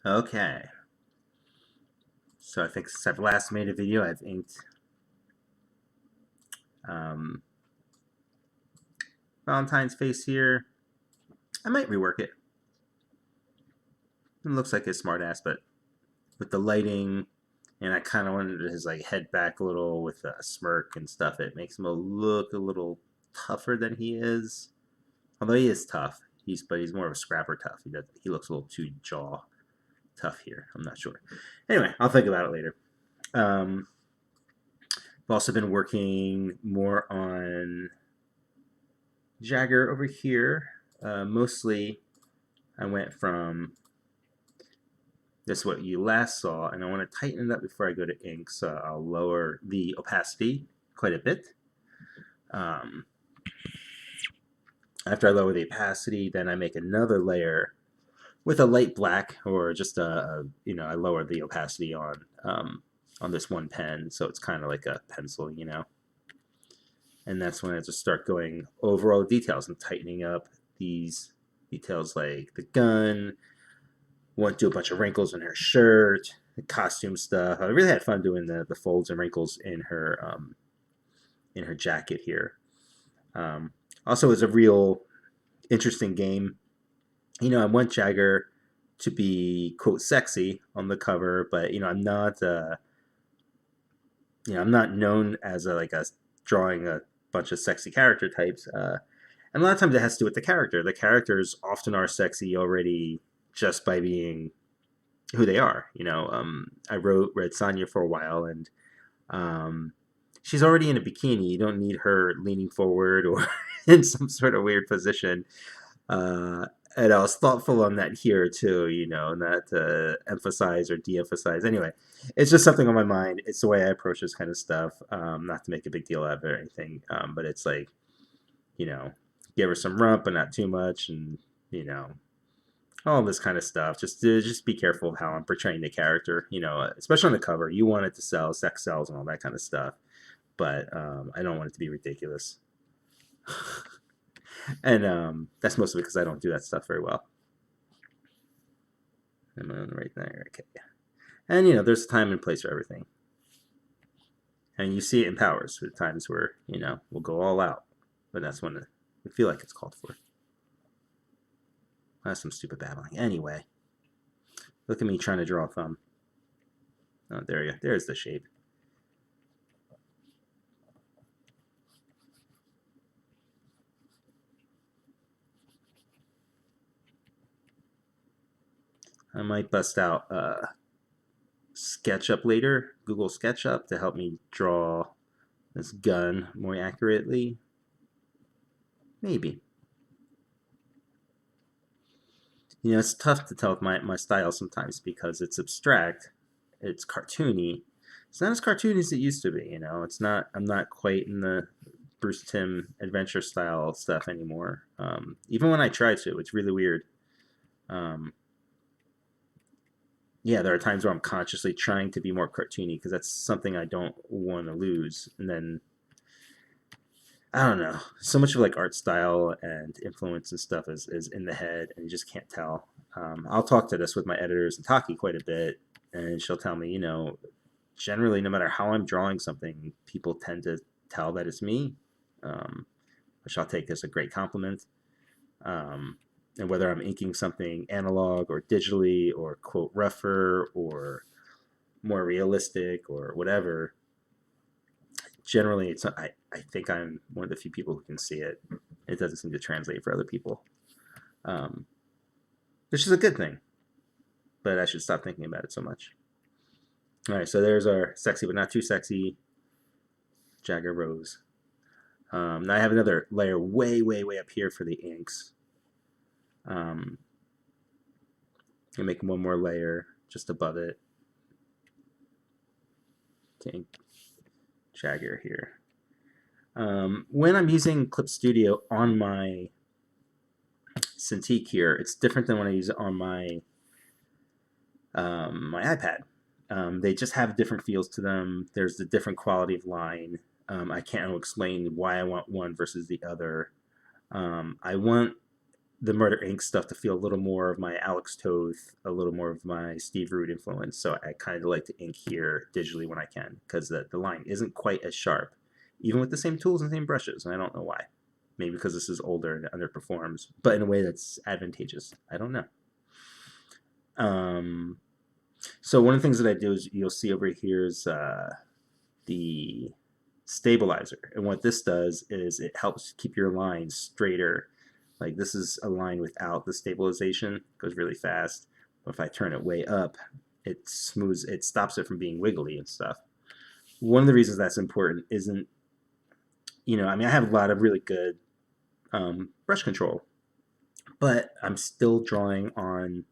Okay, so I think since I've last made a video, I've inked um, Valentine's face here. I might rework it. It looks like a smartass, but with the lighting, and I kind of wanted his like head back a little with a smirk and stuff. It makes him look a little tougher than he is. Although he is tough, he's more of a scrapper tough. He looks a little too jaw tough here. I'm not sure. Anyway, I'll think about it later. Um, I've also been working more on Jagger over here. Mostly, I went from this what you last saw, and I want to tighten it up before I go to ink, so I'll lower the opacity quite a bit. After I lower the opacity, then I make another layer with a light black, or just I lower the opacity on this one pen, so it's kind of like a pencil, And that's when I just start going over all the details and tightening up these details, like the gun. Went to a bunch of wrinkles in her shirt, the costume stuff. I really had fun doing the folds and wrinkles in her jacket here. Also, it was a real interesting game. I want Jagger to be quote sexy on the cover, but I'm not known as a drawing a bunch of sexy character types. And a lot of times it has to do with the character. The characters often are sexy already just by being who they are. I wrote Red Sonja for a while, and she's already in a bikini. You don't need her leaning forward or in some sort of weird position. And I was thoughtful on that here too, not to emphasize or de-emphasize. Anyway, it's just something on my mind. It's the way I approach this kind of stuff. Not to make a big deal out of it or anything, but it's like, give her some rump, but not too much, and all this kind of stuff. Just be careful of how I'm portraying the character. Especially on the cover, you want it to sell, sex sells, and all that kind of stuff. But I don't want it to be ridiculous. And that's mostly because I don't do that stuff very well. I'm right there. Okay. And there's a time and place for everything. And you see it in Powers with times where we'll go all out, but that's when we feel like it's called for. That's some stupid babbling. Anyway, look at me trying to draw a thumb. Oh, there you go. There's the shape. I might bust out SketchUp later, Google SketchUp, to help me draw this gun more accurately. Maybe. It's tough to tell with my style sometimes because it's abstract, it's cartoony. It's not as cartoony as it used to be. It's not. I'm not quite in the Bruce Timm adventure style stuff anymore. Even when I try to, it's really weird. Um, yeah, there are times where I'm consciously trying to be more cartoony because that's something I don't want to lose. And then I don't know. So much of like art style and influence and stuff is in the head, and you just can't tell. I'll talk to this with my editors and Taki quite a bit, and she'll tell me, generally, no matter how I'm drawing something, people tend to tell that it's me, which I'll take as a great compliment. And whether I'm inking something analog or digitally or quote rougher or more realistic or whatever, generally I think I'm one of the few people who can see it. It doesn't seem to translate for other people, which is a good thing, but I should stop thinking about it so much. All right, so there's our sexy but not too sexy Jagger Rose. Now I have another layer way up here for the inks. And make one more layer just above it to ink Jagger here. When I'm using Clip Studio on my Cintiq here, it's different than when I use it on my my iPad. They just have different feels to them. There's a different quality of line. I can't explain why I want one versus the other. I want the Murder Inc. stuff to feel a little more of my Alex Toth, a little more of my Steve Root influence. So I kind of like to ink here digitally when I can, because the line isn't quite as sharp, even with the same tools and same brushes. And I don't know why. Maybe because this is older and it underperforms, but in a way that's advantageous. I don't know. So one of the things that I do is you'll see over here is the stabilizer. And what this does is it helps keep your line straighter. Like this is a line without the stabilization, it goes really fast. But if I turn it way up, it smooths, it stops it from being wiggly and stuff. One of the reasons that's important isn't, I mean, I have a lot of really good brush control, but I'm still drawing on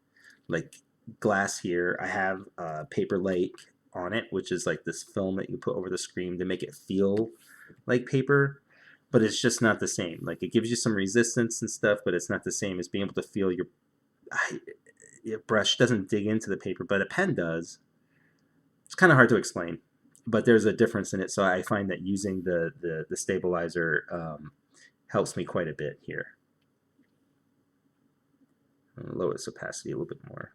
like glass here. I have Paper Light on it, which is like this film that you put over the screen to make it feel like paper, but it's just not the same. Like it gives you some resistance and stuff, but it's not the same as being able to feel your brush doesn't dig into the paper, but a pen does. It's kind of hard to explain, but there's a difference in it. So I find that using the stabilizer helps me quite a bit here. Lower its opacity a little bit more.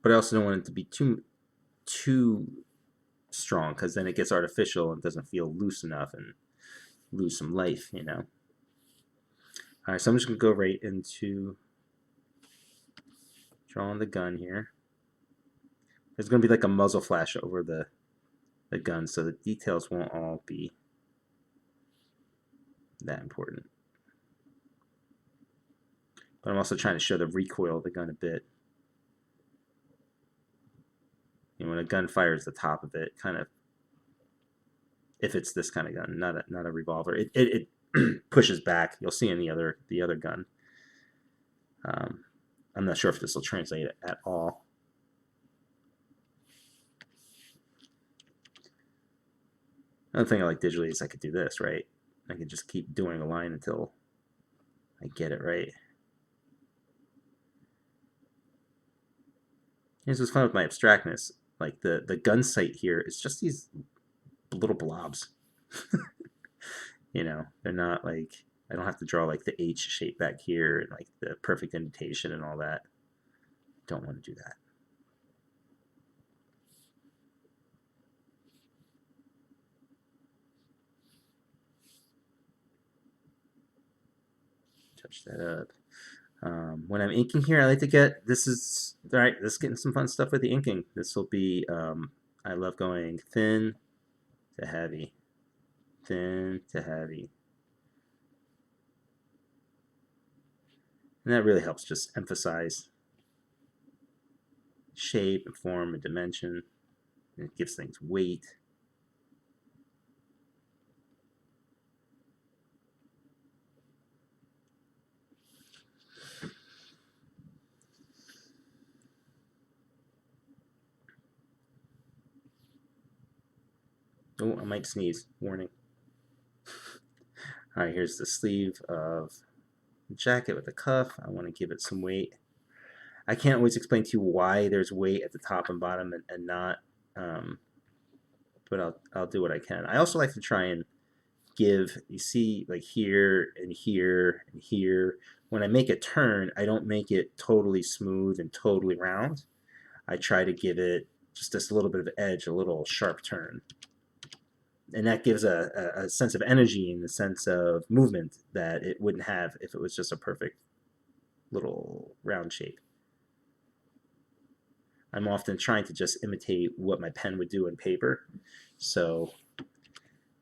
But I also don't want it to be too strong, because then it gets artificial and doesn't feel loose enough and lose some life, All right, so I'm just going to go right into drawing the gun here. There's going to be like a muzzle flash over the gun, so the details won't all be that important. But I'm also trying to show the recoil of the gun a bit. When a gun fires the top of it, kind of, if it's this kind of gun, not a revolver, it pushes back. You'll see in the other gun. I'm not sure if this will translate at all. Another thing I like digitally is I could do this, right? I can just keep doing a line until I get it right. Here's what's fun with my abstractness. Like the gun sight here is just these little blobs. They're not like, I don't have to draw like the H shape back here and like the perfect indentation and all that. Don't want to do that. Touch that up. When I'm inking here, I like to get, this is getting some fun stuff with the inking. This will be, I love going thin to heavy, thin to heavy. And that really helps just emphasize shape and form and dimension. And it gives things weight. Oh, I might sneeze. Warning. All right, here's the sleeve of the jacket with the cuff. I want to give it some weight. I can't always explain to you why there's weight at the top and bottom and not, but I'll do what I can. I also like to try and give, you see, like here and here and here. When I make a turn, I don't make it totally smooth and totally round. I try to give it just a little bit of edge, a little sharp turn. And that gives a sense of energy and a sense of movement that it wouldn't have if it was just a perfect little round shape. I'm often trying to just imitate what my pen would do in paper. So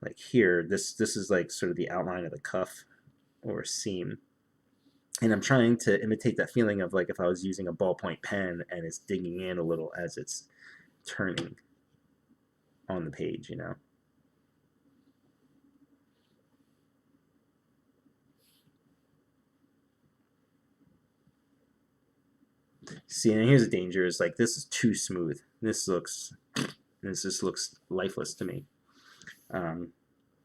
like here, this is like sort of the outline of the cuff or seam. And I'm trying to imitate that feeling of like if I was using a ballpoint pen and it's digging in a little as it's turning on the page, See, and here's the danger: is like this is too smooth. This just looks lifeless to me, and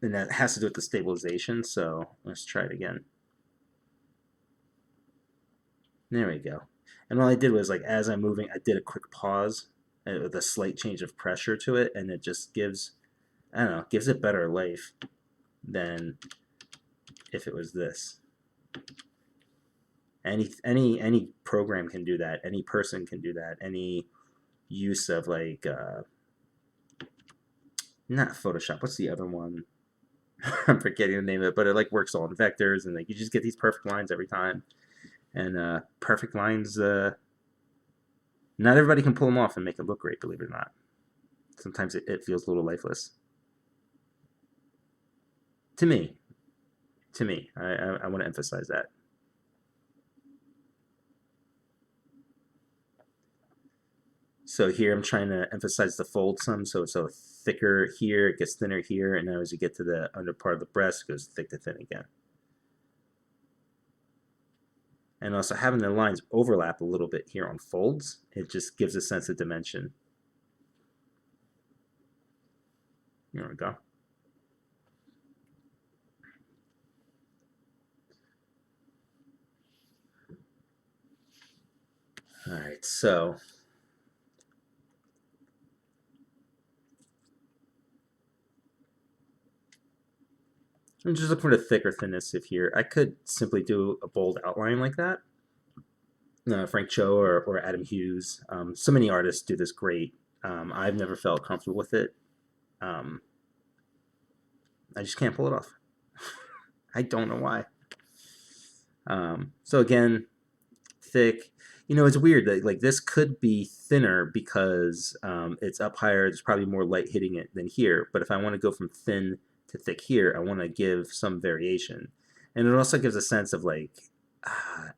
that has to do with the stabilization. So let's try it again. There we go. And all I did was like as I'm moving, I did a quick pause with a slight change of pressure to it, and it just gives, I don't know, gives it better life than if it was this. Any program can do that. Any person can do that. Any use of like not Photoshop. What's the other one? I'm forgetting the name of it, but it like works all in vectors, and like you just get these perfect lines every time. And perfect lines, not everybody can pull them off and make it look great. Believe it or not, sometimes it feels a little lifeless. To me, I want to emphasize that. So here I'm trying to emphasize the fold some, so it's a thicker here, it gets thinner here, and now as you get to the under part of the breast, it goes thick to thin again. And also having the lines overlap a little bit here on folds, it just gives a sense of dimension. There we go. All right, so I'm just looking for the thicker thinness of here. I could simply do a bold outline like that. Frank Cho or Adam Hughes. So many artists do this great. I've never felt comfortable with it. I just can't pull it off. I don't know why. So again, thick. You know, it's weird that like this could be thinner because it's up higher. There's probably more light hitting it than here. But if I want to go from thin to thick here, I want to give some variation, and it also gives a sense of like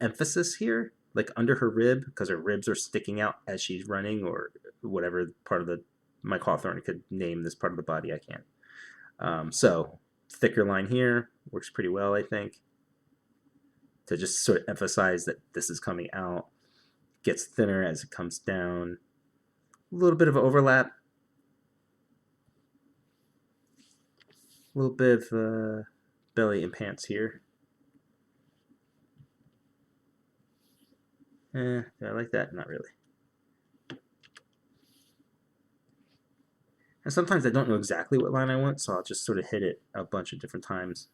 emphasis here, like under her rib, because her ribs are sticking out as she's running, or whatever part of the Mike Hawthorne could name this part of the body. I can't. So thicker line here works pretty well, I think, to just sort of emphasize that this is coming out. Gets thinner as it comes down. A little bit of overlap. A little bit of belly and pants here. Do I like that? Not really. And sometimes I don't know exactly what line I want, so I'll just sort of hit it a bunch of different times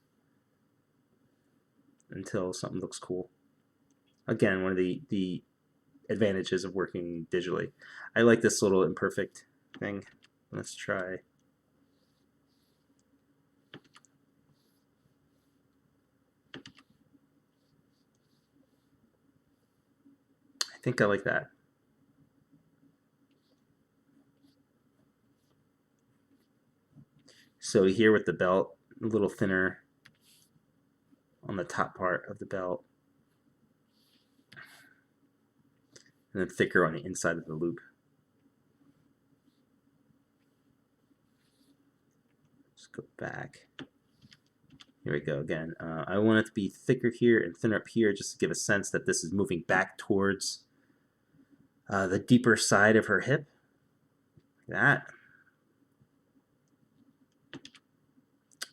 until something looks cool. Again, one of the advantages of working digitally. I like this little imperfect thing. Let's try. I think I like that. So here with the belt, a little thinner on the top part of the belt, and then thicker on the inside of the loop. Let's go back. Here we go again. I want it to be thicker here and thinner up here just to give a sense that this is moving back towards the deeper side of her hip. Like that.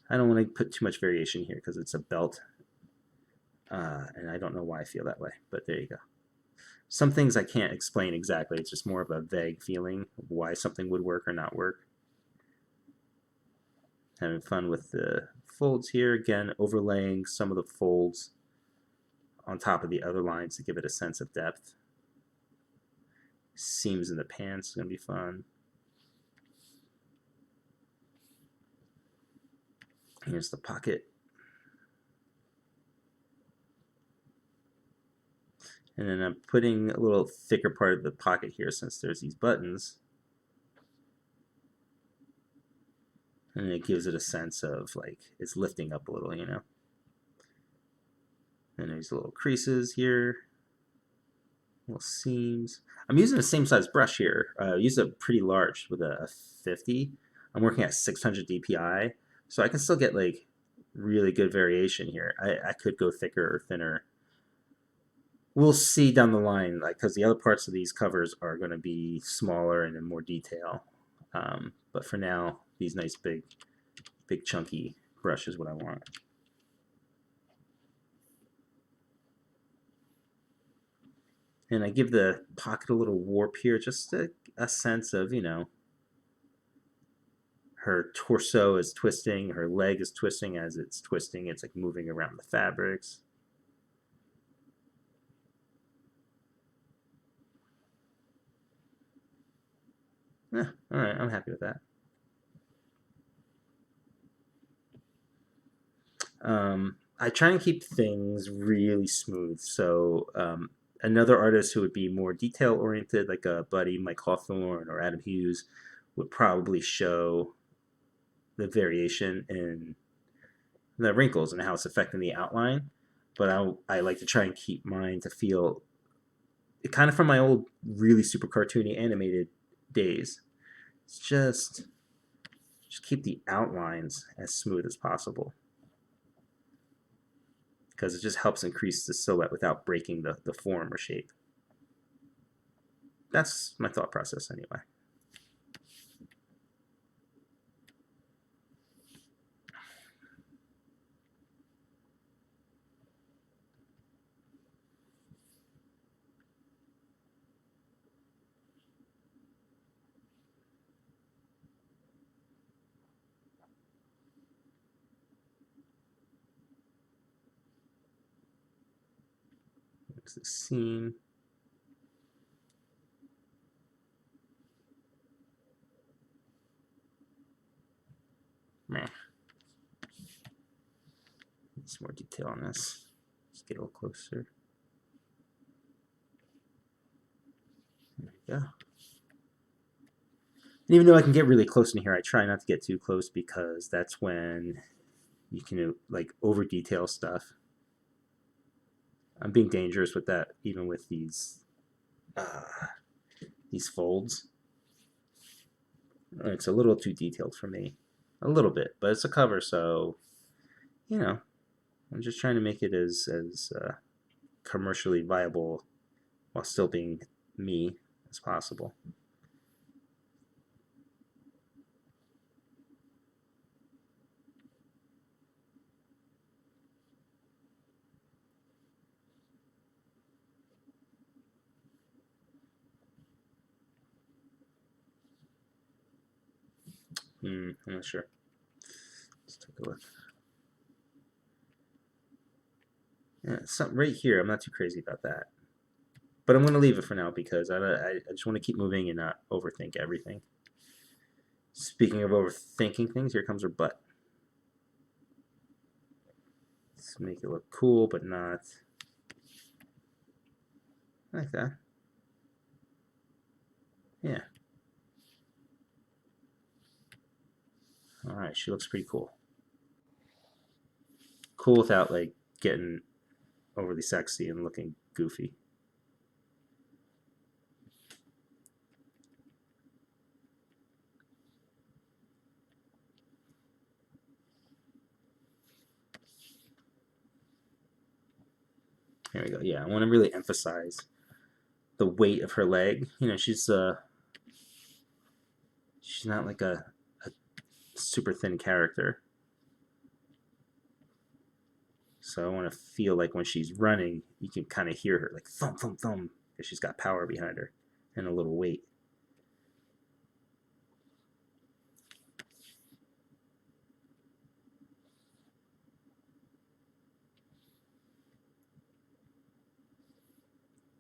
I don't want to put too much variation here because it's a belt. And I don't know why I feel that way, but there you go. Some things I can't explain exactly. It's just more of a vague feeling of why something would work or not work. Having fun with the folds here. Again, overlaying some of the folds on top of the other lines to give it a sense of depth. Seams in the pants is going to be fun. Here's the pocket. And then I'm putting a little thicker part of the pocket here since there's these buttons. And it gives it a sense of like it's lifting up a little, you know. And there's little creases here, little seams. I'm using the same size brush here. I use a pretty large with a 50. I'm working at 600 DPI, so I can still get like really good variation here. I could go thicker or thinner. We'll see down the line, like because the other parts of these covers are going to be smaller and in more detail. But for now, these nice big chunky brush is what I want. And I give the pocket a little warp here, just a sense of, you know, Her torso is twisting, her leg is twisting. As it's twisting, it's like moving around the fabrics. All right, I'm happy with that. I try and keep things really smooth. So another artist who would be more detail oriented, like a buddy Mike Hawthorne or Adam Hughes, would probably show the variation in the wrinkles and how it's affecting the outline. But I like to try and keep mine to feel kind of from my old really super cartoony animated days. It's just keep the outlines as smooth as possible, because it just helps increase the silhouette without breaking the form or shape. That's my thought process anyway. It's the seam. Meh. Need some more detail on this. Let's get a little closer. There we go. And even though I can get really close in here, I try not to get too close, because that's when you can like over detail stuff. I'm being dangerous with that, even with these folds. It's a little too detailed for me, a little bit, but it's a cover, so I'm just trying to make it as commercially viable while still being me as possible. I'm not sure. Let's take a look. Yeah, something right here. I'm not too crazy about that, but I'm going to leave it for now, because I just want to keep moving and not overthink everything. Speaking of overthinking things, here comes her butt. Let's make it look cool, but not like that. Yeah. All right, she looks pretty cool. Cool without like getting overly sexy and looking goofy. There we go. Yeah, I want to really emphasize the weight of her leg. She's not like a super thin character. So I want to feel like when she's running, you can kind of hear her like thump, thump, thump, because she's got power behind her and a little weight.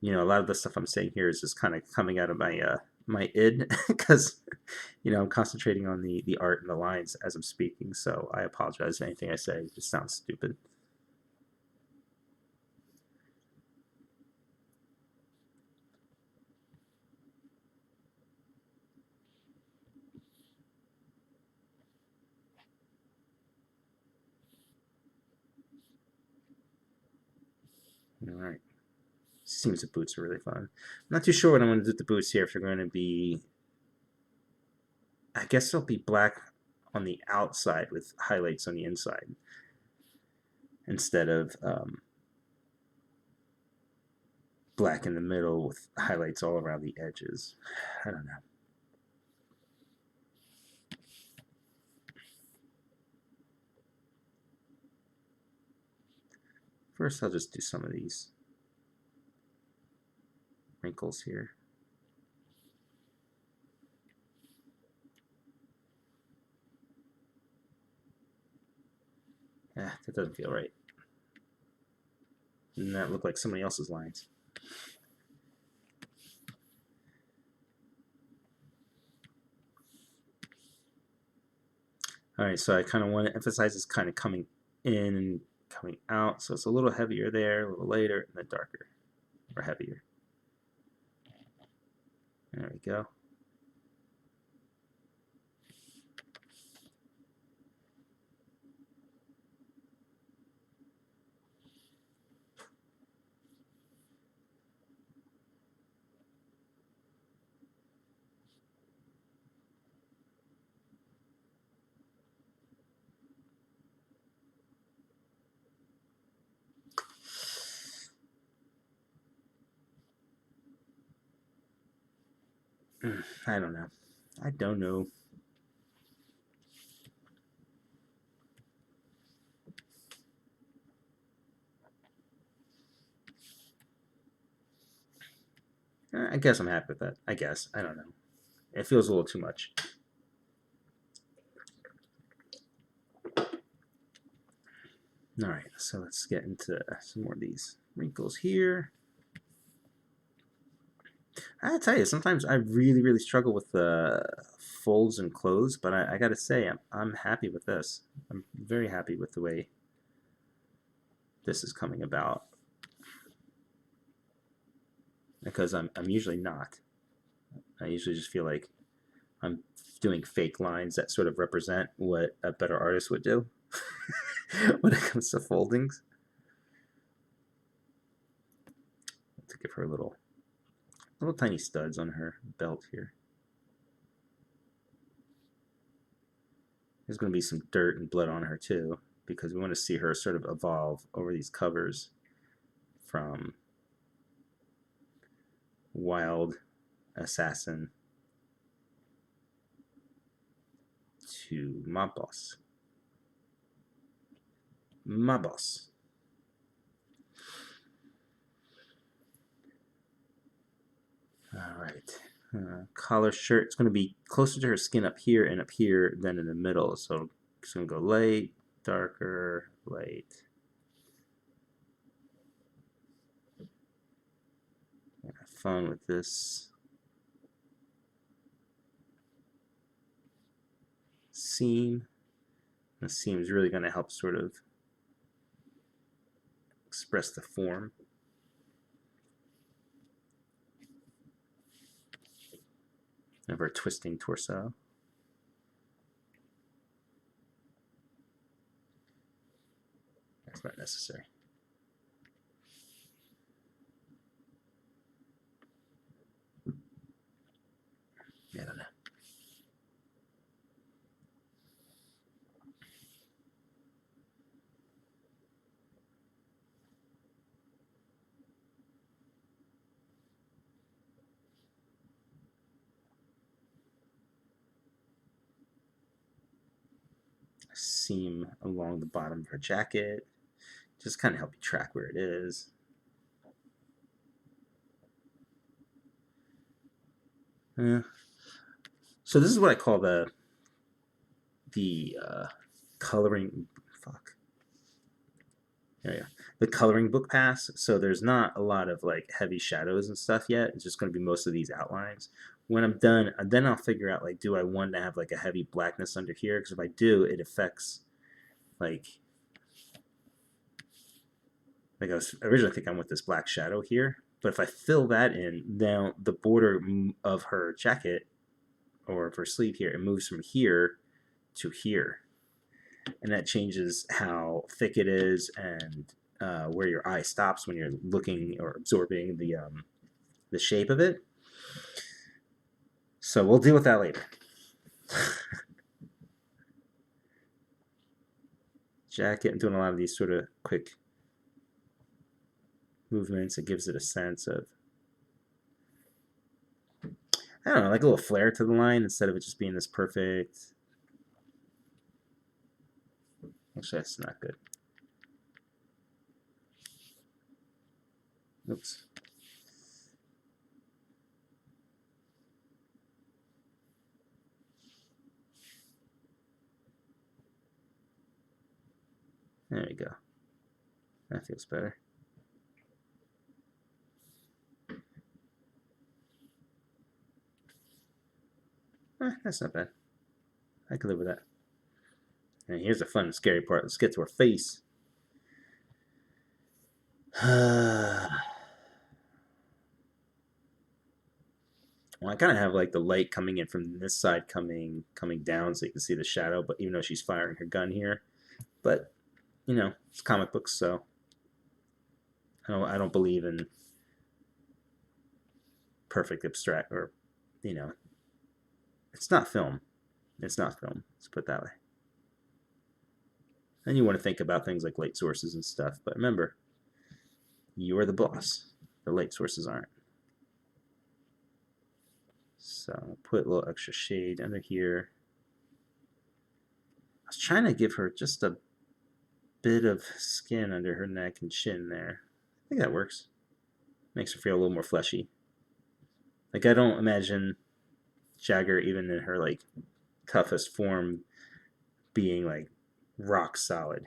A lot of the stuff I'm saying here is just kind of coming out of my id, because I'm concentrating on the art and the lines as I'm speaking. So I apologize if anything I say just sounds stupid. All right. Seems the boots are really fun. I'm not too sure what I'm going to do with the boots here. If they're going to be, I guess they'll be black on the outside with highlights on the inside, instead of black in the middle with highlights all around the edges. I don't know. First, I'll just do some of these wrinkles here. That doesn't feel right. And that looked like somebody else's lines. All right, so I kind of want to emphasize this kind of coming in and coming out. So it's a little heavier there, a little lighter, and then darker or heavier. There we go. I don't know. I don't know. I guess I'm happy with that. I guess. I don't know. It feels a little too much. All right, so let's get into some more of these wrinkles here. I tell you, sometimes I really, really struggle with the folds and clothes, but I gotta say, I'm happy with this. I'm very happy with the way this is coming about, because I'm usually not. I usually just feel like I'm doing fake lines that sort of represent what a better artist would do when it comes to foldings. To give her little tiny studs on her belt here. There's going to be some dirt and blood on her too, because we want to see her sort of evolve over these covers from wild assassin to mob boss. Mob boss. All right. Collar shirt. It's going to be closer to her skin up here and up here than in the middle. So it's going to go light, darker, light. Have fun with this seam. The seam is really going to help sort of express the form. Of her twisting torso. That's not necessary. I don't know. Seam along the bottom of her jacket. Just kind of help you track where it is. So this is what I call the coloring. Fuck. There you go. The coloring book pass. So there's not a lot of like heavy shadows and stuff yet. It's just going to be most of these outlines. When I'm done, then I'll figure out like, do I want to have like a heavy blackness under here? Because if I do, it affects like I was originally thinking I want this black shadow here. But if I fill that in, now the border of her jacket or of her sleeve here, it moves from here to here. And that changes how thick it is and where your eye stops when you're looking or absorbing the shape of it. So we'll deal with that later. Jacket, I'm doing a lot of these sort of quick movements. It gives it a sense of, I don't know, like a little flair to the line instead of it just being this perfect. Actually, that's not good. Oops. There we go. That feels better. That's not bad. I can live with that. And here's the fun, scary part. Let's get to her face. Well, I kind of have like the light coming in from this side, coming down, so you can see the shadow. But even though she's firing her gun here, but you know, it's comic books, so I don't believe in perfect abstract, or you know, it's not film. It's not film. Let's put it that way. And you want to think about things like light sources and stuff, but remember, you are the boss. The light sources aren't. So put a little extra shade under here. I was trying to give her just a bit of skin under her neck and chin there. I think that works. Makes her feel a little more fleshy. Like, I don't imagine Jagger, even in her like toughest form, being like rock solid.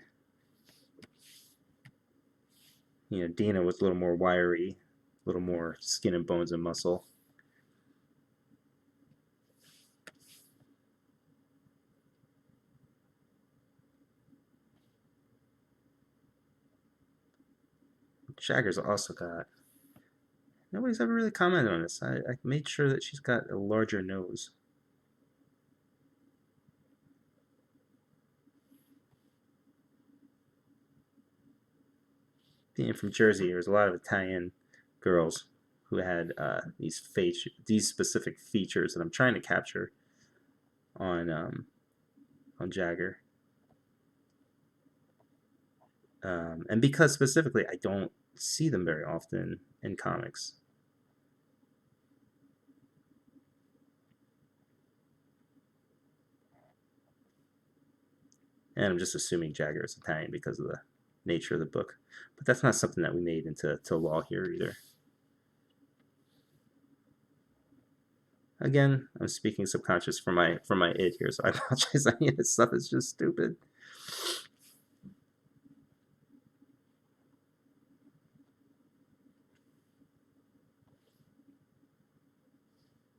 You know, Dina was a little more wiry, a little more skin and bones and muscle. Jagger's also got. Nobody's ever really commented on this. I made sure that she's got a larger nose. Being from Jersey, there was a lot of Italian girls who had these specific features that I'm trying to capture on Jagger. And because specifically I don't see them very often in comics. And I'm just assuming Jagger is Italian because of the nature of the book. But that's not something that we made into law here either. Again, I'm speaking subconscious from my id here, so I apologize. Any of this stuff is just stupid.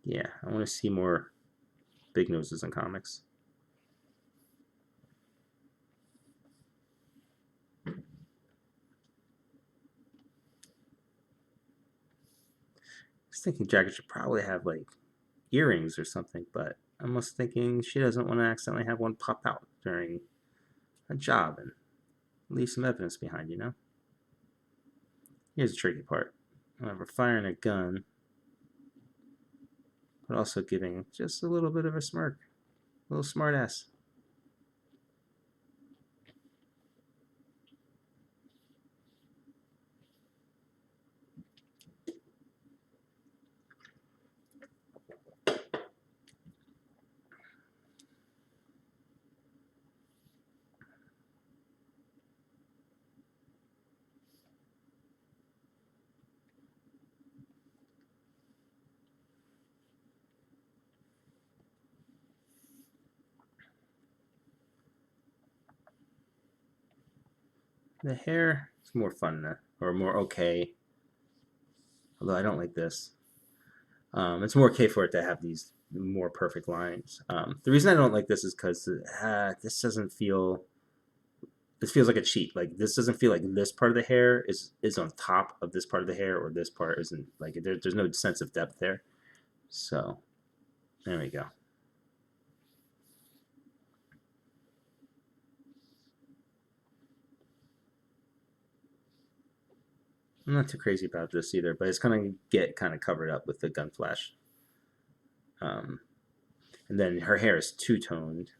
Yeah, I want to see more big noses in comics. I was thinking Jagger should probably have like earrings or something, but I'm almost thinking she doesn't want to accidentally have one pop out during a job and leave some evidence behind, you know? Here's the tricky part. We're firing a gun, but also giving just a little bit of a smirk. A little smart ass. The hair is more fun, or more okay. Although I don't like this. It's more okay for it to have these more perfect lines. The reason I don't like this is because this doesn't feel. This feels like a cheat. Like, this doesn't feel like this part of the hair is on top of this part of the hair, or this part isn't. Like, there's no sense of depth there. So there we go. I'm not too crazy about this either, but it's gonna get kind of covered up with the gun flash. Um, and then her hair is two-toned.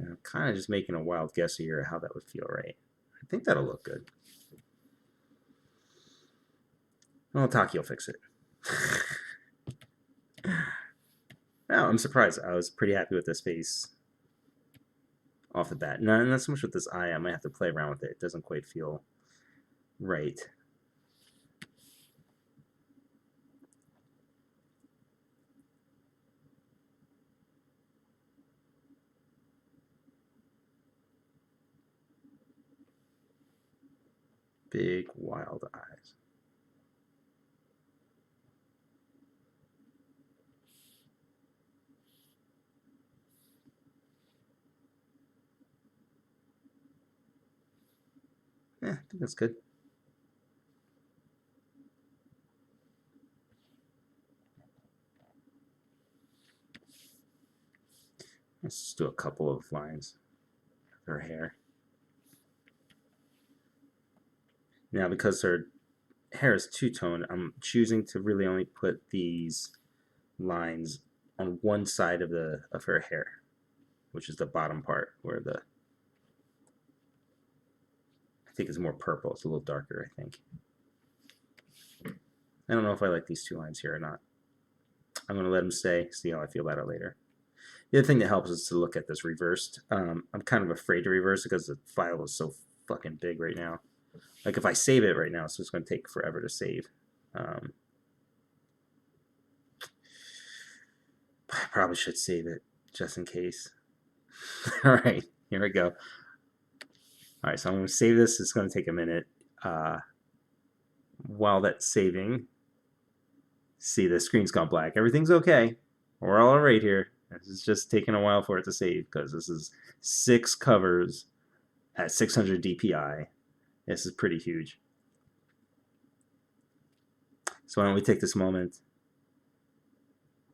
And I'm kind of just making a wild guess here how that would feel, right? I think that'll look good. Well, Taki will fix it. No, I'm surprised. I was pretty happy with this face off the bat. Not so much with this eye. I might have to play around with it. It doesn't quite feel right. Big wild eyes. Yeah, I think that's good. Let's just do a couple of lines of her hair. Now, because her hair is two-tone, I'm choosing to really only put these lines on one side of her hair, which is the bottom part where the I think it's more purple. It's a little darker, I think. I don't know if I like these two lines here or not. I'm going to let them stay, see how I feel about it later. The other thing that helps is to look at this reversed. I'm kind of afraid to reverse it because the file is so fucking big right now. Like if I save it right now, it's just going to take forever to save. I probably should save it just in case. All right, here we go. All right, so I'm going to save this. It's going to take a minute. While that's saving, see the screen's gone black. Everything's okay. We're all right here. This is just taking a while for it to save because this is 6 covers at 600 DPI. This is pretty huge. So why don't we take this moment?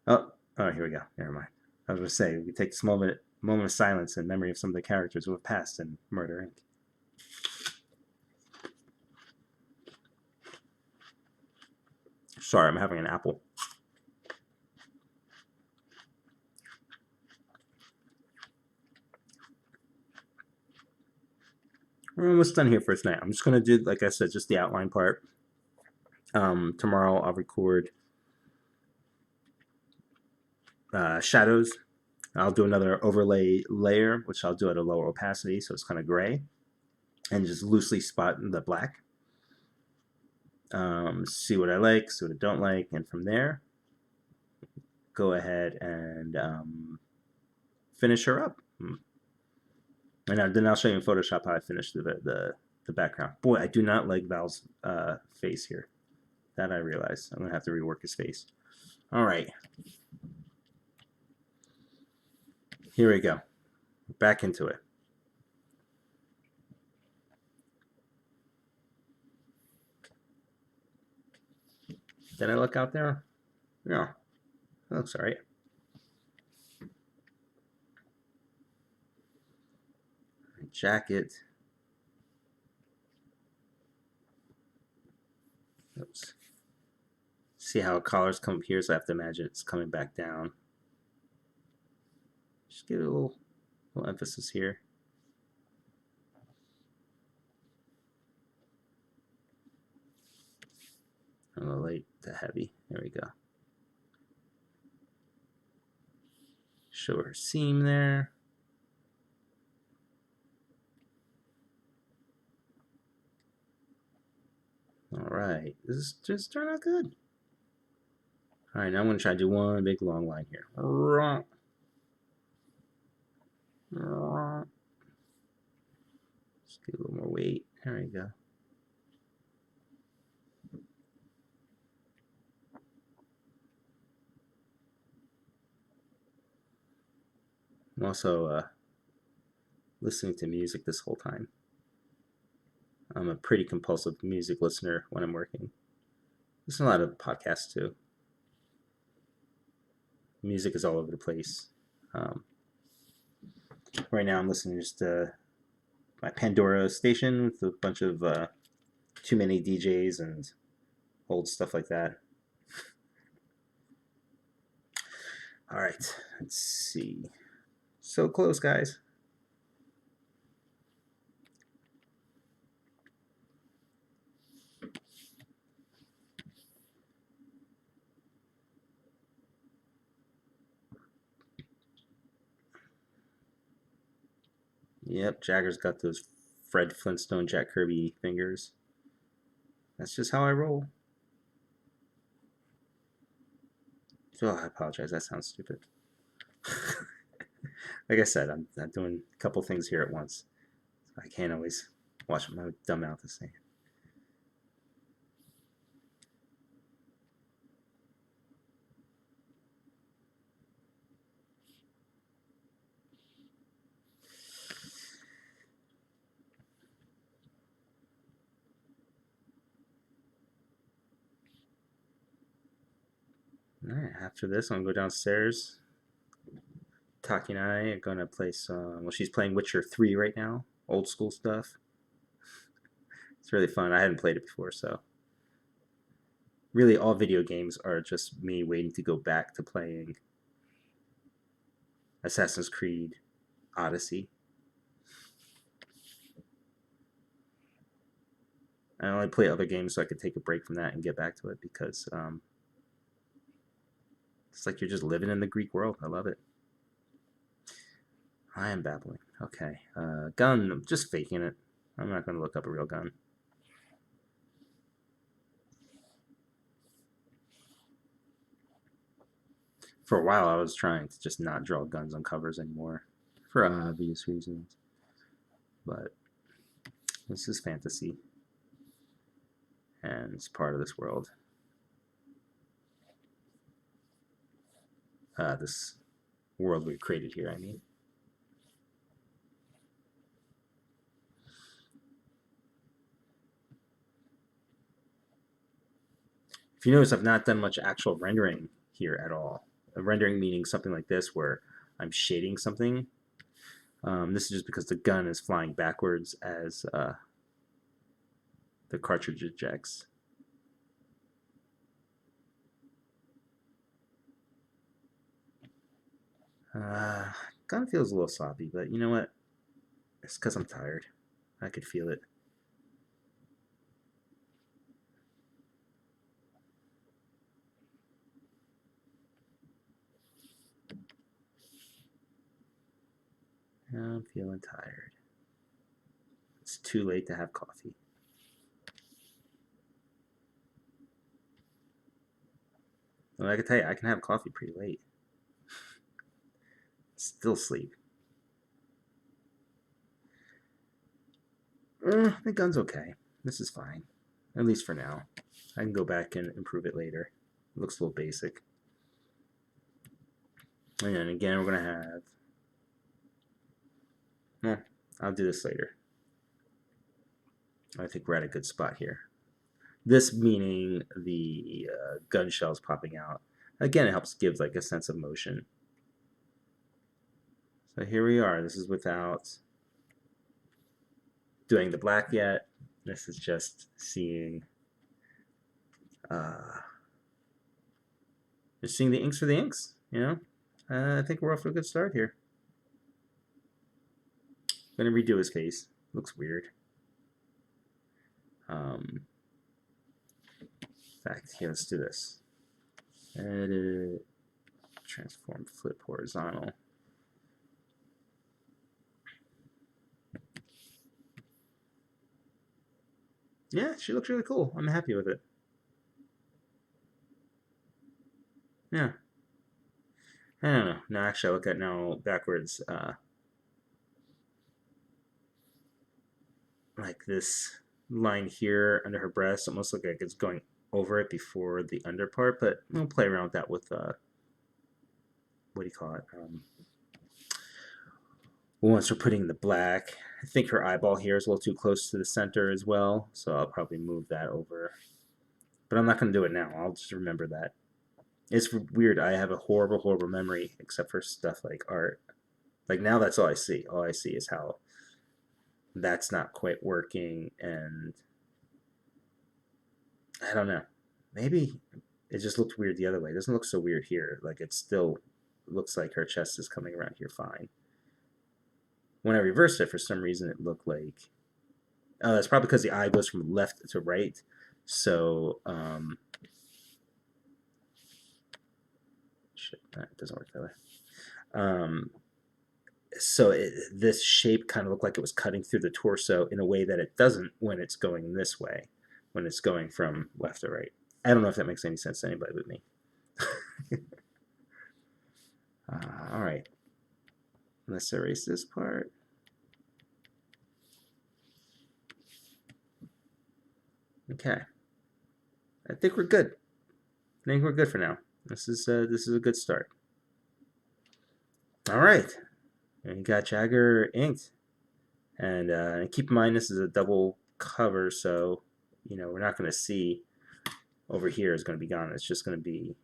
Oh, here we go. Never mind. I was going to say, we take this moment of silence in memory of some of the characters who have passed in Murder Inc. Sorry, I'm having an apple. We're almost done here for tonight. I'm just going to do, like I said, just the outline part. Tomorrow I'll record shadows. I'll do another overlay layer, which I'll do at a lower opacity, so it's kind of gray, and just loosely spot the black. See what I like, see what I don't like, and from there, go ahead and finish her up. And then I'll show you in Photoshop how I finished the background. Boy, I do not like Val's face here. That I realize. I'm going to have to rework his face. All right. Here we go. Back into it. Did I look out there? No. That looks all right. Jacket. Oops. See how collars come up here, so I have to imagine it's coming back down. Just give it a little emphasis here. From the light to heavy. There we go. Show her seam there. All right, this is just turned out good. All right, now I'm going to try to do one big long line here. Just give a little more weight. There we go. I'm also listening to music this whole time. I'm a pretty compulsive music listener when I'm working. Listen to a lot of podcasts too. Music is all over the place. Right now I'm listening just to my Pandora station with a bunch of too many DJs and old stuff like that. All right, let's see. So close, guys. Yep, Jagger's got those Fred Flintstone, Jack Kirby fingers. That's just how I roll. Oh, I apologize. That sounds stupid. Like I said, I'm doing a couple things here at once. I can't always watch what my dumb mouth is saying. Alright, after this, I'm gonna go downstairs. Taki and I are gonna play some. Well, she's playing Witcher 3 right now, old school stuff. It's really fun. I hadn't played it before, so really all video games are just me waiting to go back to playing Assassin's Creed Odyssey. I only play other games so I could take a break from that and get back to it because it's like you're just living in the Greek world. I love it. I am babbling. Okay. Gun. I'm just faking it. I'm not going to look up a real gun. For a while, I was trying to just not draw guns on covers anymore for obvious reasons. But this is fantasy. And it's part of this world. This world we created here, I mean. If you notice, I've not done much actual rendering here at all. Rendering meaning something like this, where I'm shading something. This is just because the gun is flying backwards as the cartridge ejects. Gun feels a little sloppy, but you know what? It's because I'm tired. I could feel it. I'm feeling tired. It's too late to have coffee. Well, I can tell you, I can have coffee pretty late. Still sleep. The gun's okay. This is fine. At least for now. I can go back and improve it later. It looks a little basic. And again, we're going to have... Well, I'll do this later. I think we're at a good spot here. This meaning the gun shells popping out. Again, it helps give like a sense of motion. So here we are. This is without doing the black yet. This is just seeing just seeing the inks for the inks, you know? I think we're off to a good start here. I'm going to redo his face. Looks weird. In fact, here, let's do this. Edit, transform, flip horizontal. Yeah, she looks really cool. I'm happy with it. Yeah. I don't know. No, actually, I look at it now backwards. Like this line here under her breast almost look like it's going over it before the under part, but we'll play around with that with what do you call it? Once we're putting the black, I think her eyeball here is a little too close to the center as well, so I'll probably move that over. But I'm not going to do it now. I'll just remember that. It's weird. I have a horrible, horrible memory, except for stuff like art. Like now, that's all I see. All I see is how that's not quite working, and I don't know. Maybe it just looked weird the other way. It doesn't look so weird here. Like it still looks like her chest is coming around here fine. When I reversed it, for some reason, it looked like... that's probably because the eye goes from left to right. So, shit, that doesn't work that way. So this shape kind of looked like it was cutting through the torso in a way that it doesn't when it's going this way, when it's going from left to right. I don't know if that makes any sense to anybody but me. All right. Let's erase this part. Okay. I think we're good. I think we're good for now. This is a good start. All right. And you got Jagger inked. And keep in mind this is a double cover, so you know we're not going to see over here is going to be gone. It's just going to be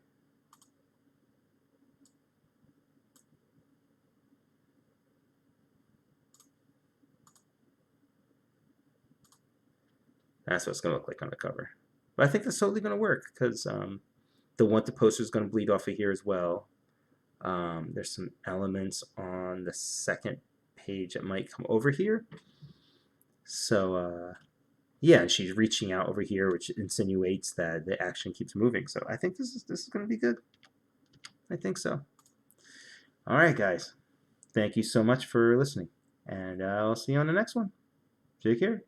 That's what it's going to look like on the cover. But I think that's totally going to work because the wanted poster is going to bleed off of here as well. There's some elements on the second page that might come over here. So yeah, and she's reaching out over here, which insinuates that the action keeps moving. So I think this is going to be good. I think so. All right, guys. Thank you so much for listening, and I'll see you on the next one. Take care.